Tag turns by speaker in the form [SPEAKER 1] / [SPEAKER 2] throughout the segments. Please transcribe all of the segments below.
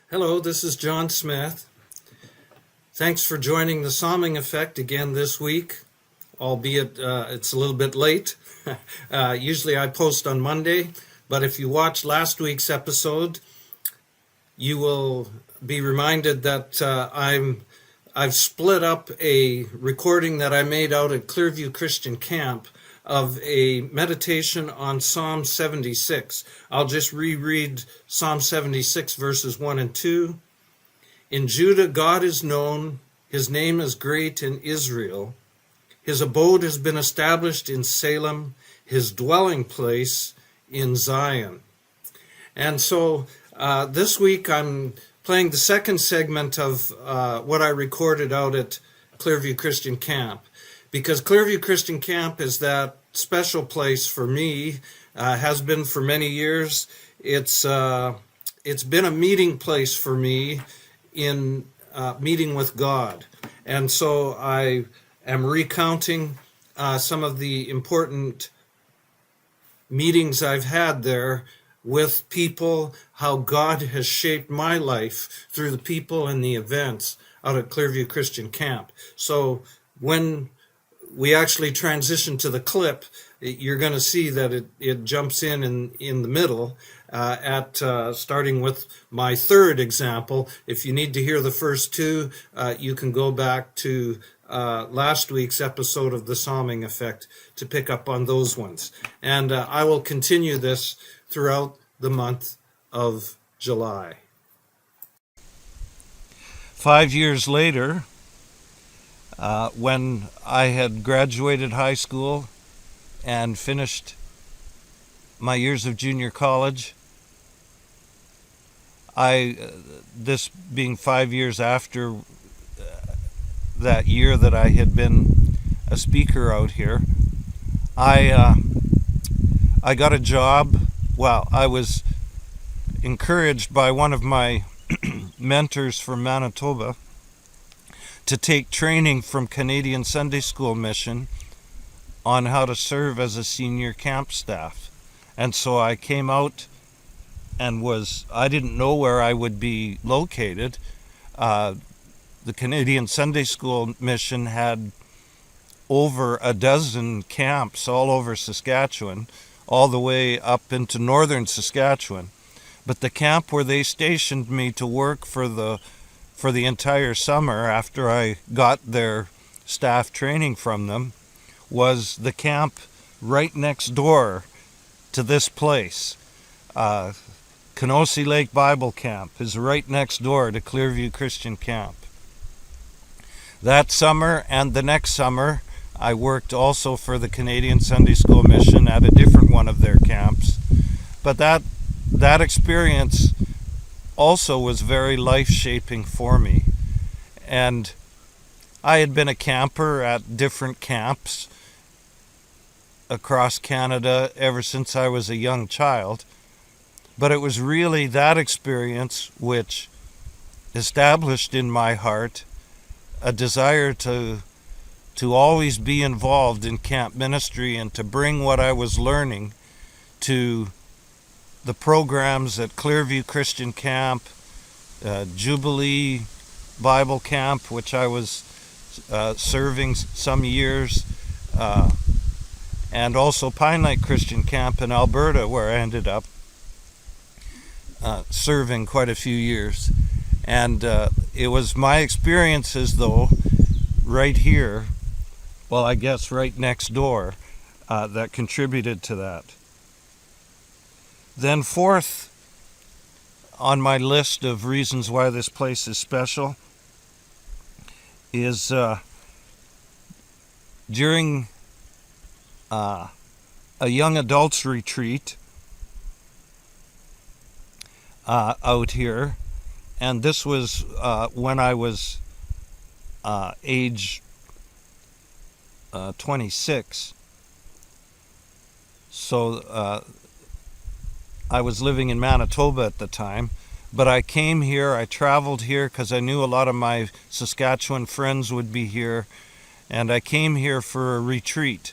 [SPEAKER 1] Hello, this is John Smith. Thanks for joining the Psalming Effect again this week, albeit it's a little bit late. Usually I post on Monday, but if you watched last week's episode, you will be reminded that I've split up a recording that I made out at Clearview Christian Camp of a meditation on Psalm 76. I'll just reread Psalm 76 verses 1 and 2. In Judah God is known, his name is great in Israel. His abode has been established in Salem, his dwelling place in Zion. And so this week I'm playing the second segment of what I recorded out at Clearview Christian Camp. Because Clearview Christian Camp is that special place for me, has been for many years. It's been a meeting place for me in meeting with God. And so I am recounting some of the important meetings I've had there with people, how God has shaped my life through the people and the events out at Clearview Christian Camp. So when we actually transition to the clip, you're going to see that it jumps in the middle at starting with my third example. If you need to hear the first two, you can go back to last week's episode of the Psalming Effect to pick up on those ones. And I will continue this throughout the month of July. 5 years later, when I had graduated high school and finished my years of junior college, this being 5 years after that year that I had been a speaker out here, I got a job. Well, I was encouraged by one of my mentors from Manitoba to take training from Canadian Sunday School Mission on how to serve as a senior camp staff. And so I came out and I didn't know where I would be located. The Canadian Sunday School Mission had over a dozen camps all over Saskatchewan, all the way up into northern Saskatchewan. But the camp where they stationed me to work for the entire summer after I got their staff training from them was the camp right next door to this place. Kenosi Lake Bible Camp is right next door to Clearview Christian Camp. That summer and the next summer, I worked also for the Canadian Sunday School Mission at a different one of their camps. But that experience also was very life-shaping for me. And I had been a camper at different camps across Canada ever since I was a young child. But it was really that experience which established in my heart a desire to always be involved in camp ministry and to bring what I was learning to the programs at Clearview Christian Camp, Jubilee Bible Camp, which I was serving some years, and also Pine Lake Christian Camp in Alberta, where I ended up serving quite a few years. And it was my experiences, though, right here, well, I guess right next door, that contributed to that. Then fourth on my list of reasons why this place is special is during a young adults retreat out here, and this was when I was age 26. So I was living in Manitoba at the time, but I came here, I traveled here because I knew a lot of my Saskatchewan friends would be here, and I came here for a retreat.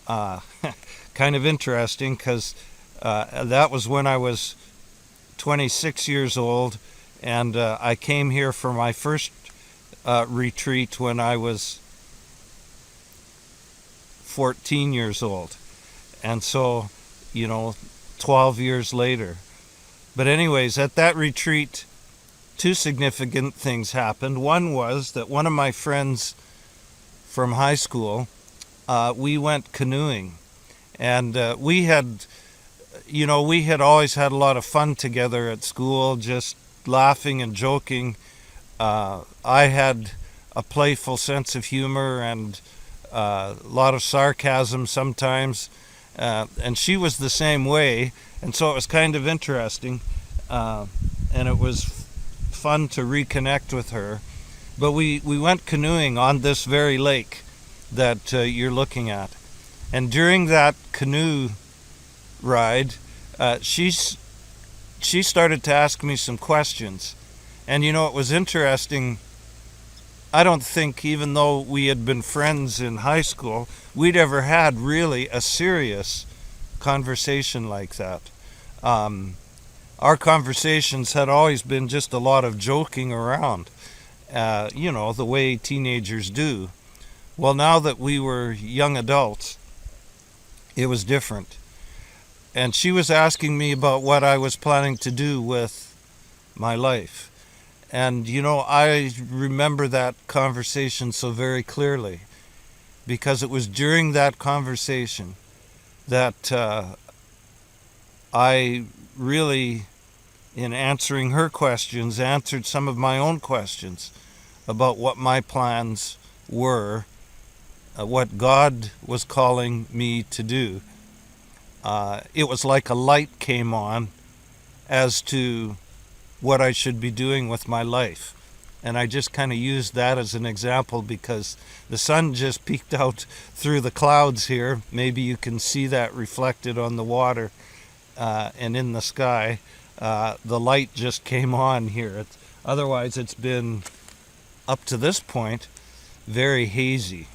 [SPEAKER 1] Kind of interesting because that was when I was 26 years old, And I came here for my first retreat when I was 14 years old. And so, 12 years later. But anyways, at that retreat, two significant things happened. One was that one of my friends from high school, we went canoeing. And we had always had a lot of fun together at school, just laughing and joking. I had a playful sense of humor and a lot of sarcasm sometimes. And she was the same way. And so it was kind of interesting. And it was fun to reconnect with her. But we went canoeing on this very lake that you're looking at. And during that canoe ride, she started to ask me some questions. And it was interesting. I don't think, even though we had been friends in high school, we'd ever had really a serious conversation like that. Our conversations had always been just a lot of joking around, the way teenagers do. Well, now that we were young adults, it was different. And she was asking me about what I was planning to do with my life. And, I remember that conversation so very clearly, because it was during that conversation that I really, in answering her questions, answered some of my own questions about what my plans were, what God was calling me to do. It was like a light came on as to what I should be doing with my life. And I just kind of used that as an example because the sun just peeked out through the clouds here. Maybe you can see that reflected on the water and in the sky. The light just came on here. Otherwise, it's been, up to this point, very hazy.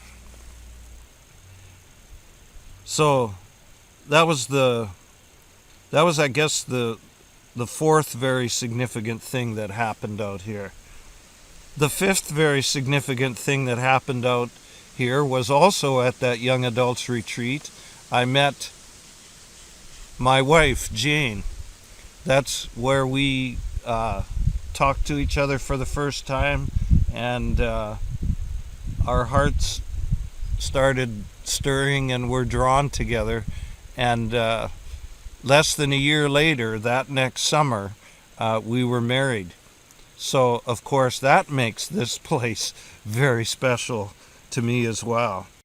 [SPEAKER 1] So that was, I guess, the fourth very significant thing that happened out here. The fifth very significant thing that happened out here was also at that young adults retreat. I met my wife, Jane. That's where we talked to each other for the first time, and our hearts started stirring and were drawn together. And less than a year later, that next summer, we were married. So, of course, that makes this place very special to me as well.